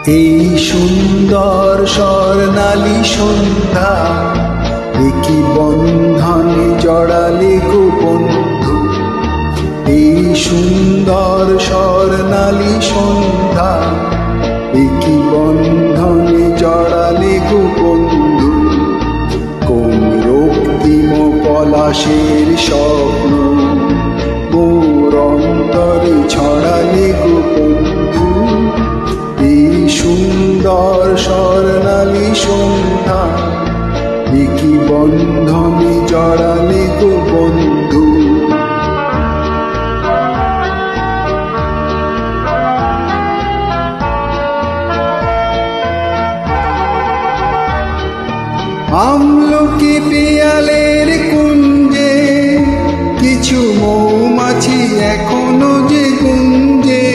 এই সুন্দর স্বর্ণালী সন্ধ্যা, একই বন্ধনে জড়ালে গো বন্ধু। এই সুন্দর স্বর্ণালী সন্ধ্যা, একই বন্ধনে জড়ালে গো বন্ধু। কোন রক্তিম পলাশের স্বপ্ন মোর অন্তরে ছড়ালে গো বন্ধু। এই সুন্দর স্বর্ণালী সন্ধ্যা, একই বন্ধনে জড়ালে গো বন্ধু। আমলকি পিয়ালের কুঞ্জে কিছু মৌমাছি এখনো যে গুঞ্জে।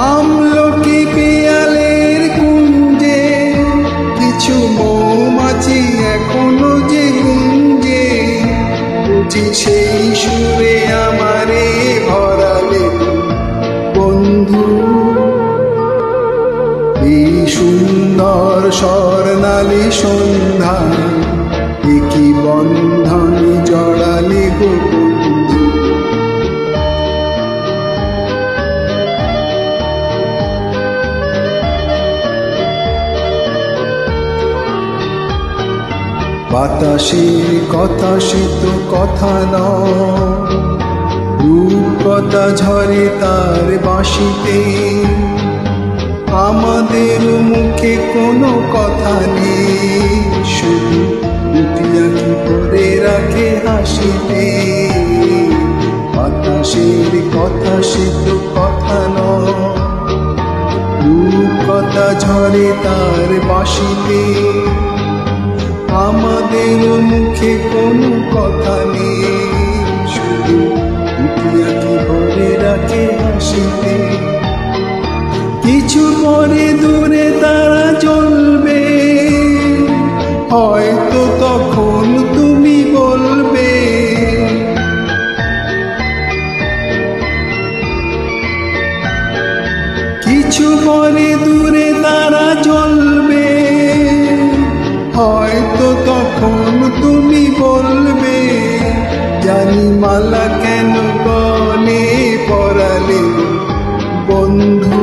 আমলকি পিয়ালের কুঞ্জে কিছু মৌমাছি এখনো যে গুঞ্জে। বুঝি সেই সুরে আমারে ভরালে বন্ধু। এই সুন্দর স্বর্ণালী সন্ধ্যা, একই বন্ধনে জড়ালে গো বন্ধু। বাতাসের কথা সে তো কথা নয়, রূপকথা ঝরে তার বাঁশিতে। আমাদের মুখে কোনো কথা নেই, শুধু দুটিয়া কি করে রাখে হাসিতে। বাতাসের কথা সে তো কথা নয়, রূপকথা ঝরে তার বাঁশিতে। আমাদের মুখে কোনো কথা নেই, শুধু দুটিয়া কি করে রাখে হাসিতে। কিছু পরে দূরে তারা চলবে, হয়তো তখন তুমি বলবে কিছু পরে দূরে তারা চলবে, হয়তো তখন তুমি বলবে জানি মালা কেন গলে পরালে বন্ধু।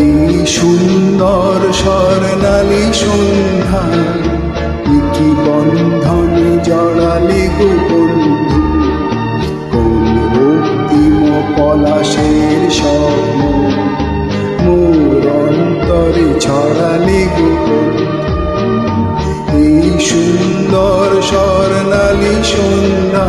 এই সুন্দর স্বর্ণালী সন্ধ্যা, একই বন্ধনে জড়ালে গো বন্ধু। কোন রক্তিম পলাশের স্বপ্ন মোর অন্তরে ছড়ালে গো বন্ধু। এই সুন্দর স্বর্ণালী সন্ধ্যা,